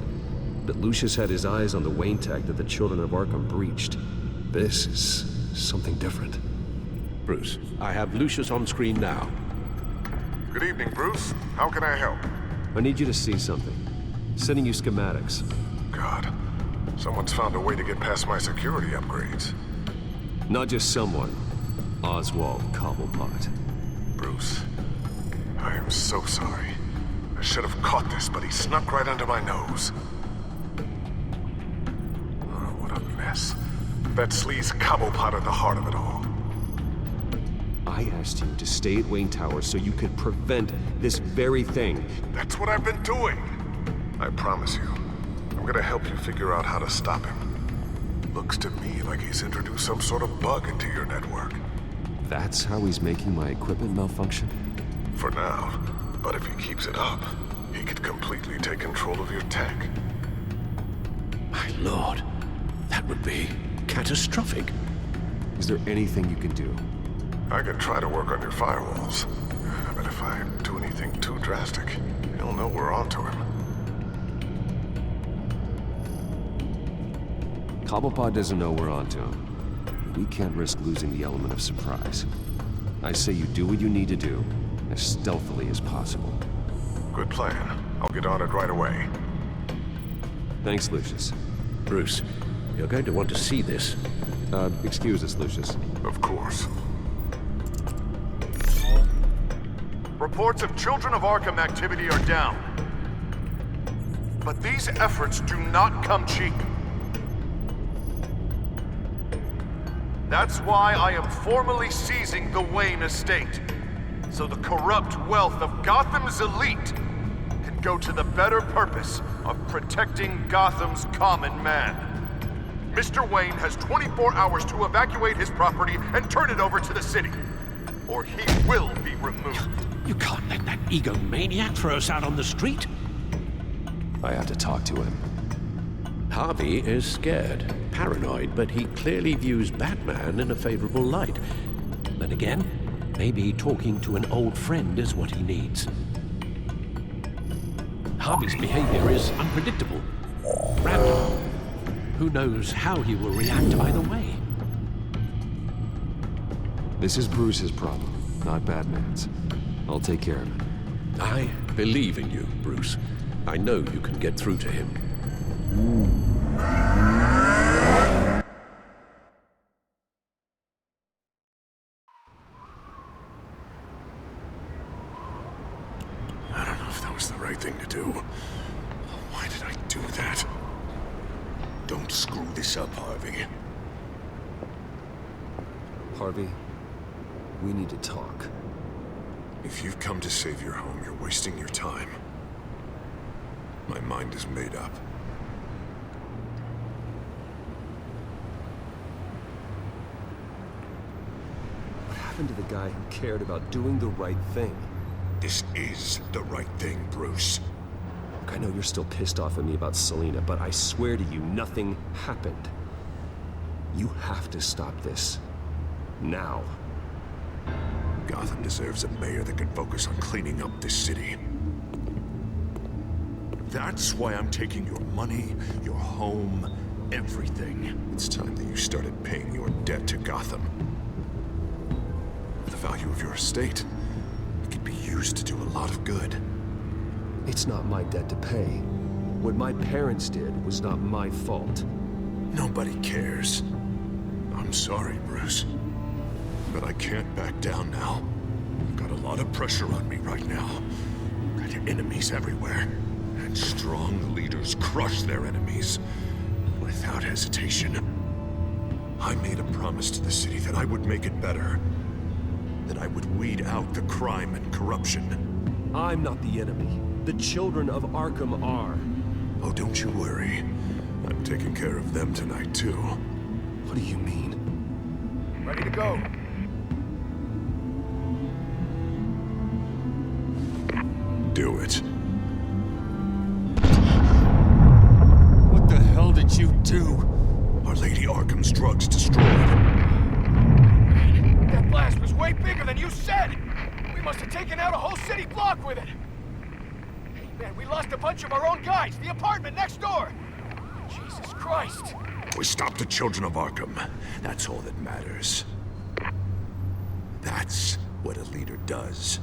But Lucius had his eyes on the Wayne tag that the Children of Arkham breached. This is something different. Bruce, I have Lucius on screen now. Good evening, Bruce. How can I help? I need you to see something. Sending you schematics. God, someone's found a way to get past my security upgrades. Not just someone. Oswald Cobblepot. Bruce, I am so sorry. I should have caught this, but he snuck right under my nose. Oh, what a mess. That sleaze Cobblepot at the heart of it all. I asked you to stay at Wayne Towers so you could prevent this very thing. That's what I've been doing. I promise you, I'm gonna help you figure out how to stop him. Looks to me like he's introduced some sort of bug into your network. That's how he's making my equipment malfunction? For now, but if he keeps it up, he could completely take control of your tech. My lord, that would be catastrophic. Is there anything you can do? I could try to work on your firewalls, but if I do anything too drastic, he'll know we're onto him. Cobblepot doesn't know we're onto him. We can't risk losing the element of surprise. I say you do what you need to do, as stealthily as possible. Good plan. I'll get on it right away. Thanks, Lucius. Bruce, you're going to want to see this. Excuse us, Lucius. Of course. Reports of Children of Arkham activity are down. But these efforts do not come cheap. That's why I am formally seizing the Wayne estate, so the corrupt wealth of Gotham's elite can go to the better purpose of protecting Gotham's common man. Mr. Wayne has 24 hours to evacuate his property and turn it over to the city, or he will be removed. You can't let that egomaniac throw us out on the street. I have to talk to him. Harvey is scared, paranoid, but he clearly views Batman in a favorable light. Then again, maybe talking to an old friend is what he needs. Harvey's behavior is unpredictable, random. Who knows how he will react either way? This is Bruce's problem, not Batman's. I'll take care of it. I believe in you, Bruce. I know you can get through to him. I don't know if that was the right thing to do. Why did I do that? Don't screw this up, Harvey. Harvey, we need to talk. If you've come to save your home, you're wasting your time. My mind is made up. What happened to the guy who cared about doing the right thing? This is the right thing, Bruce. Look, I know you're still pissed off at me about Selina, but I swear to you, nothing happened. You have to stop this. Now. Gotham deserves a mayor that can focus on cleaning up this city. That's why I'm taking your money, your home, everything. It's time that you started paying your debt to Gotham. The value of your estate, it could be used to do a lot of good. It's not my debt to pay. What my parents did was not my fault. Nobody cares. I'm sorry, Bruce. But I can't back down now. I've got a lot of pressure on me right now. Got enemies everywhere. And strong leaders crush their enemies without hesitation. I made a promise to the city that I would make it better. That I would weed out the crime and corruption. I'm not the enemy. The Children of Arkham are. Oh, don't you worry. I'm taking care of them tonight, too. What do you mean? Ready to go. Do it. What the hell did you do? Our Lady Arkham's drugs destroyed. That blast was way bigger than you said! We must have taken out a whole city block with it! Hey man, we lost a bunch of our own guys! The apartment next door! Jesus Christ! We stopped the Children of Arkham. That's all that matters. That's what a leader does.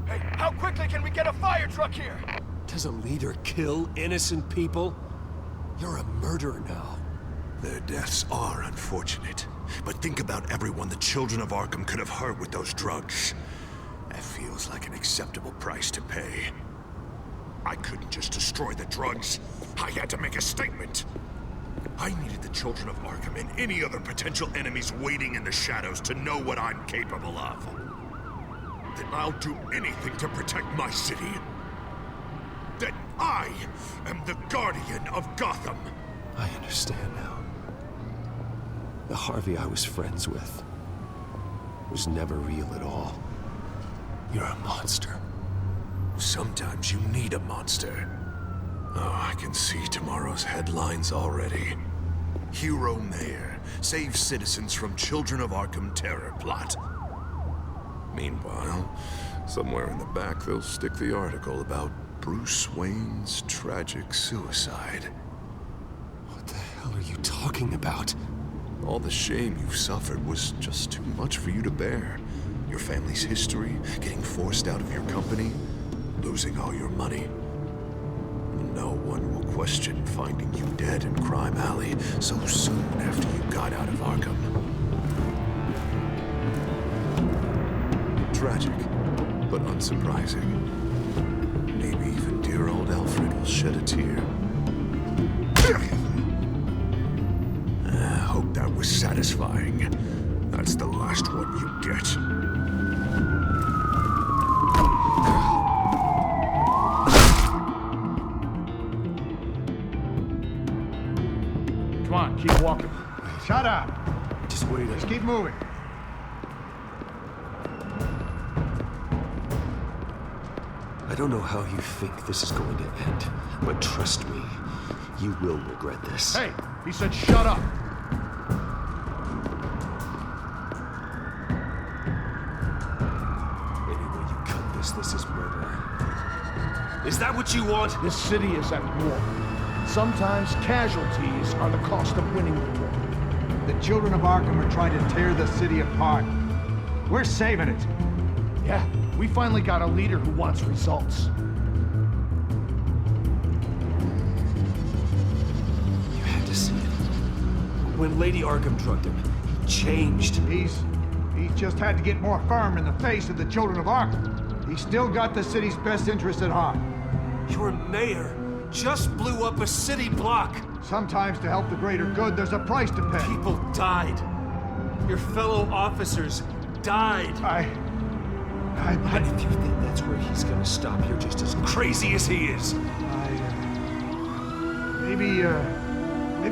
Hey, how quickly can we get a fire truck here? Does a leader kill innocent people? You're a murderer now. Their deaths are unfortunate. But think about everyone the Children of Arkham could have hurt with those drugs. That feels like an acceptable price to pay. I couldn't just destroy the drugs. I had to make a statement. I needed the Children of Arkham and any other potential enemies waiting in the shadows to know what I'm capable of. That I'll do anything to protect my city. That I am the guardian of Gotham. I understand now. The Harvey I was friends with was never real at all. You're a monster. Sometimes you need a monster. Oh, I can see tomorrow's headlines already. Hero Mayor saves citizens from Children of Arkham terror plot. Meanwhile, somewhere in the back they'll stick the article about Bruce Wayne's tragic suicide. What the hell are you talking about? All the shame you've suffered was just too much for you to bear. Your family's history, getting forced out of your company, losing all your money. No one will question finding you dead in Crime Alley so soon after you got out of Arkham. Tragic, but unsurprising. Maybe even dear old Alfred will shed a tear. That was satisfying. That's the last one you get. Come on, keep walking. Shut up. Just wait. Just keep moving. I don't know how you think this is going to end, but trust me, you will regret this. Hey, he said shut up. Any way you cut this is murder. Is that what you want? This city is at war. Sometimes casualties are the cost of winning the war. The Children of Arkham are trying to tear the city apart. We're saving it. Yeah, we finally got a leader who wants results. You had to see it. When Lady Arkham drugged him, he changed. He's just had to get more firm in the face of the Children of Arkham. He's still got the city's best interest at heart. Your mayor just blew up a city block. Sometimes to help the greater good, there's a price to pay. People died. Your fellow officers died. But if you think that's where he's gonna stop, you're just as crazy as he is. Maybe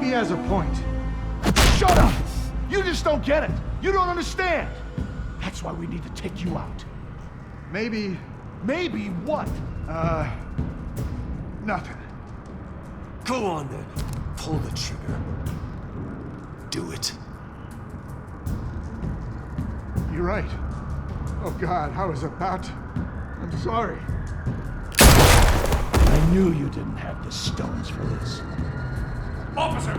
he has a point. Shut up! You just don't get it. You don't understand. That's why we need to take you out. Maybe what? Nothing. Go on then. Pull the trigger. Do it. You're right. Oh God, I was about to... I'm sorry. I knew you didn't have the stones for this. Officer,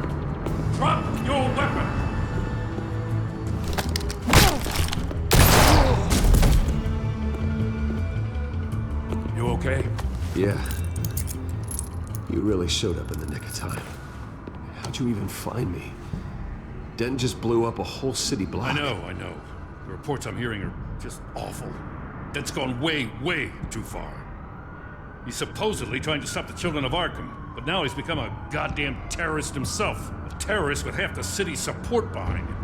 drop your weapon! You okay? Yeah. You really showed up in the nick of time. How'd you even find me? Dent just blew up a whole city block. I know. The reports I'm hearing are just awful. Dent's gone way, way too far. He's supposedly trying to stop the Children of Arkham, but now he's become a goddamn terrorist himself. A terrorist with half the city's support behind him.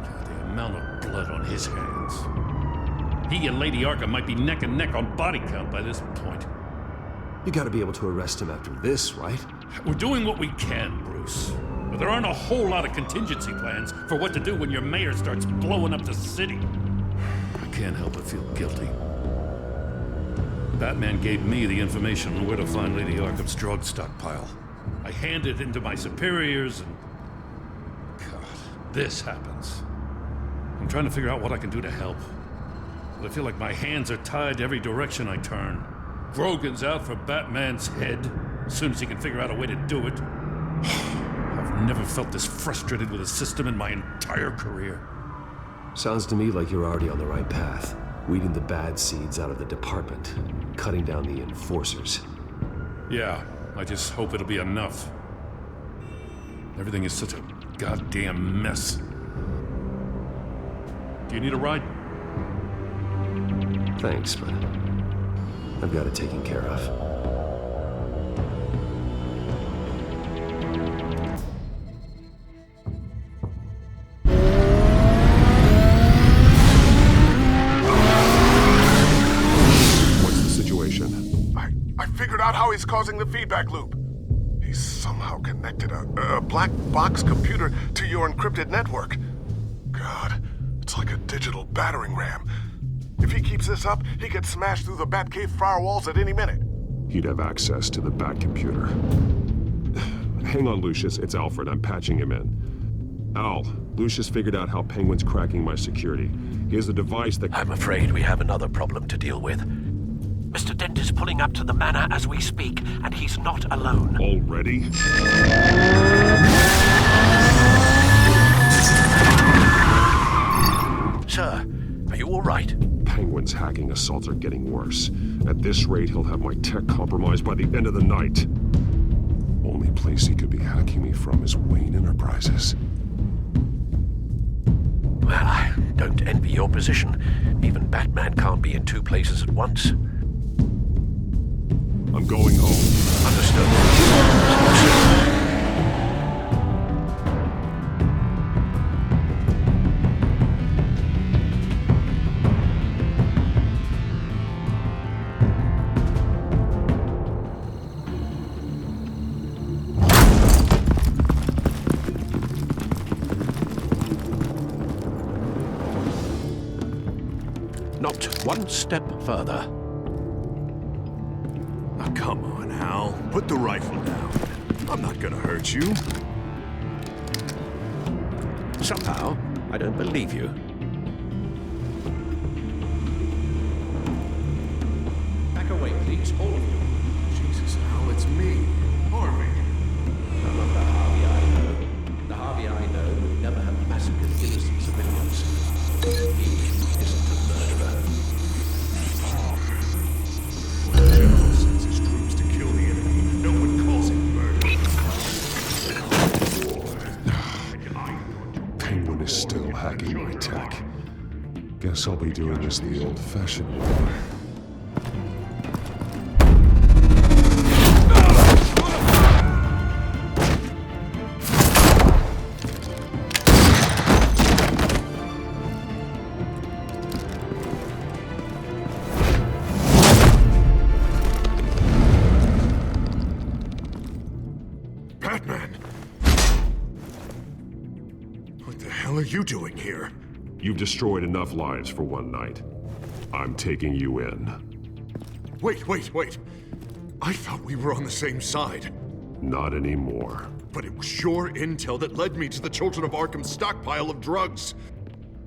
God, the amount of blood on his hands. He and Lady Arkham might be neck and neck on body count by this point. You gotta be able to arrest him after this, right? We're doing what we can, Bruce. But there aren't a whole lot of contingency plans for what to do when your mayor starts blowing up the city. I can't help but feel guilty. Batman gave me the information on where to find Lady Arkham's drug stockpile. I handed it into my superiors and... God, this happens. I'm trying to figure out what I can do to help. But I feel like my hands are tied every direction I turn. Grogan's out for Batman's head, as soon as he can figure out a way to do it. I've never felt this frustrated with a system in my entire career. Sounds to me like you're already on the right path. Weeding the bad seeds out of the department. Cutting down the enforcers. Yeah, I just hope it'll be enough. Everything is such a goddamn mess. Do you need a ride? Thanks, but I've got it taken care of. What's the situation? I figured out how he's causing the feedback loop. He's somehow connected a black box computer to your encrypted network. God, it's like a digital battering ram. If he keeps this up, he could smash through the Batcave firewalls at any minute. He'd have access to the Bat computer. Hang on, Lucius. It's Alfred. I'm patching him in. Al, Lucius figured out how Penguin's cracking my security. He has a device that... I'm afraid we have another problem to deal with. Mr. Dent is pulling up to the manor as we speak, and he's not alone. Already? Sir, are you all right? Penguin's hacking assaults are getting worse. At this rate, he'll have my tech compromised by the end of the night. Only place he could be hacking me from is Wayne Enterprises. Well, I don't envy your position. Even Batman can't be in two places at once. I'm going home. Understood. one step further. Now, come on, Hal. Put the rifle down. I'm not gonna hurt you. Somehow, I don't believe you. Back away, please, all of you. Jesus, Hal, it's me, Harvey. I'm not the Harvey I know. The Harvey I know would never have massacred innocent civilians. He isn't a murderer. The general sends his troops to kill the enemy. No one calls it murder. Penguin is still hacking my tech. Guess I'll be doing this the old-fashioned way. Batman! What the hell are you doing here? You've destroyed enough lives for one night. I'm taking you in. Wait. I thought we were on the same side. Not anymore. But it was your intel that led me to the Children of Arkham's stockpile of drugs.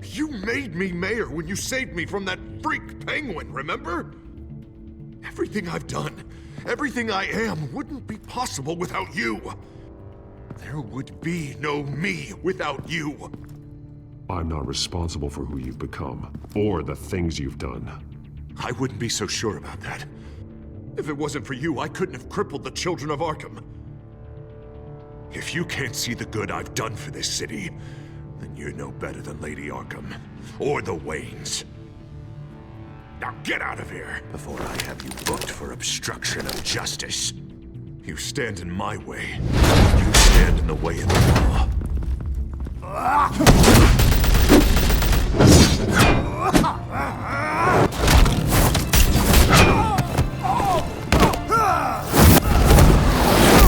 You made me mayor when you saved me from that freak penguin, remember? Everything I've done, everything I am, wouldn't be possible without you. There would be no me without you. I'm not responsible for who you've become, or the things you've done. I wouldn't be so sure about that. If it wasn't for you, I couldn't have crippled the Children of Arkham. If you can't see the good I've done for this city, then you're no better than Lady Arkham, or the Waynes. Now get out of here, before I have you booked for obstruction of justice. You stand in my way. You stand in the way of the law.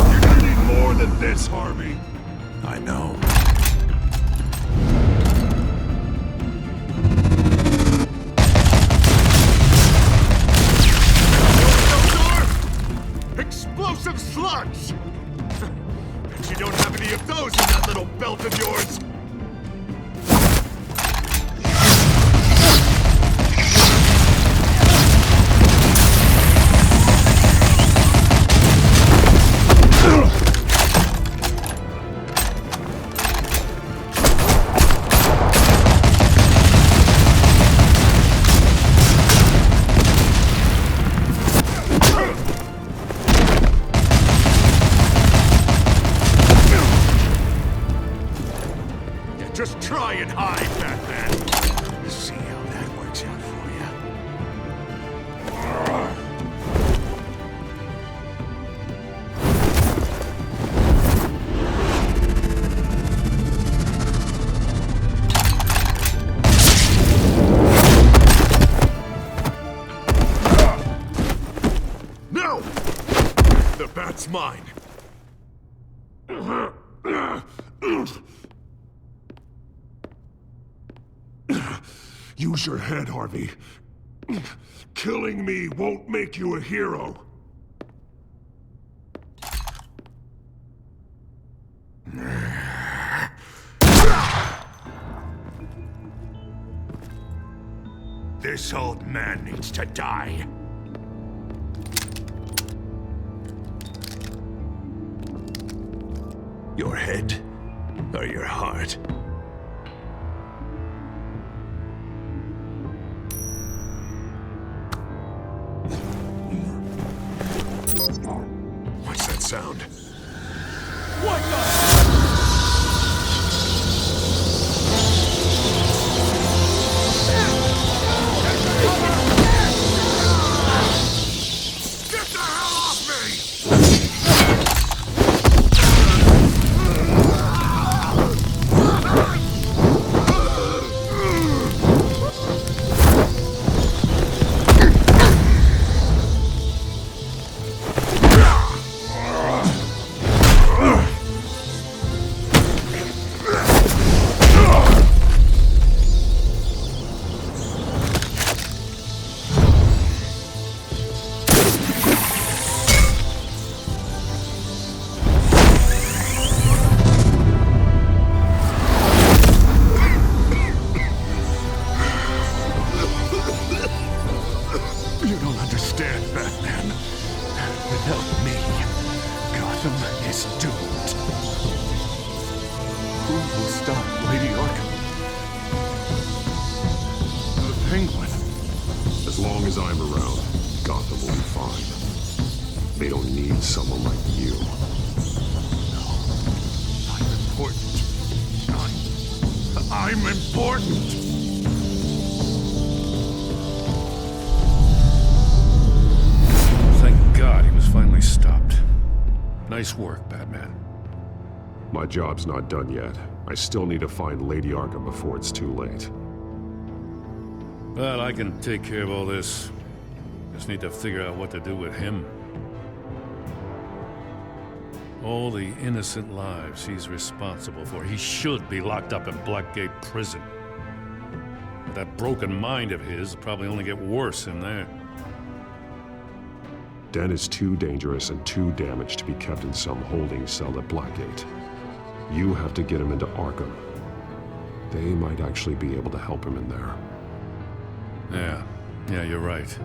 You're gonna need more than this, Harvey. I know. Explosive slugs! Bet you don't have any of those in that little belt of yours! Just try and hide, Batman. Let's see how that works out for you. No! The bat's mine. Use your head, Harvey. Killing me won't make you a hero. This old man needs to die. Your head or your heart? What's that sound? What the? You don't understand, Batman. Without me, Gotham is doomed. Who will stop Lady Arkham? The Penguin. As long as I'm around, Gotham will be fine. They don't need someone like you. I'm important. I'm important! Thank God he was finally stopped. Nice work, Batman. My job's not done yet. I still need to find Lady Arkham before it's too late. Well, I can take care of all this. Just need to figure out what to do with him. All the innocent lives he's responsible for. He should be locked up in Blackgate Prison. But that broken mind of his will probably only get worse in there. Dent is too dangerous and too damaged to be kept in some holding cell at Blackgate. You have to get him into Arkham. They might actually be able to help him in there. Yeah, you're right.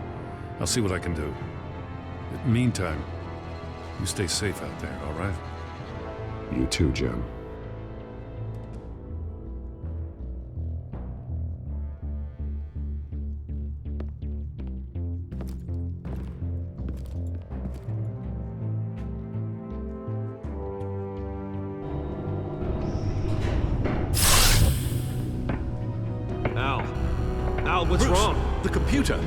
I'll see what I can do. Meantime, you stay safe out there, all right? You too, Jim. Al, what's Bruce, wrong? The computer.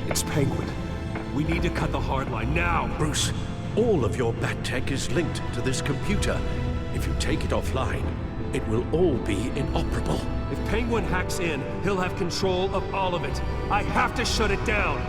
It's Penguin. We need to cut the hard line now. Bruce, all of your bat tech is linked to this computer. If you take it offline, it will all be inoperable. If Penguin hacks in, he'll have control of all of it. I have to shut it down.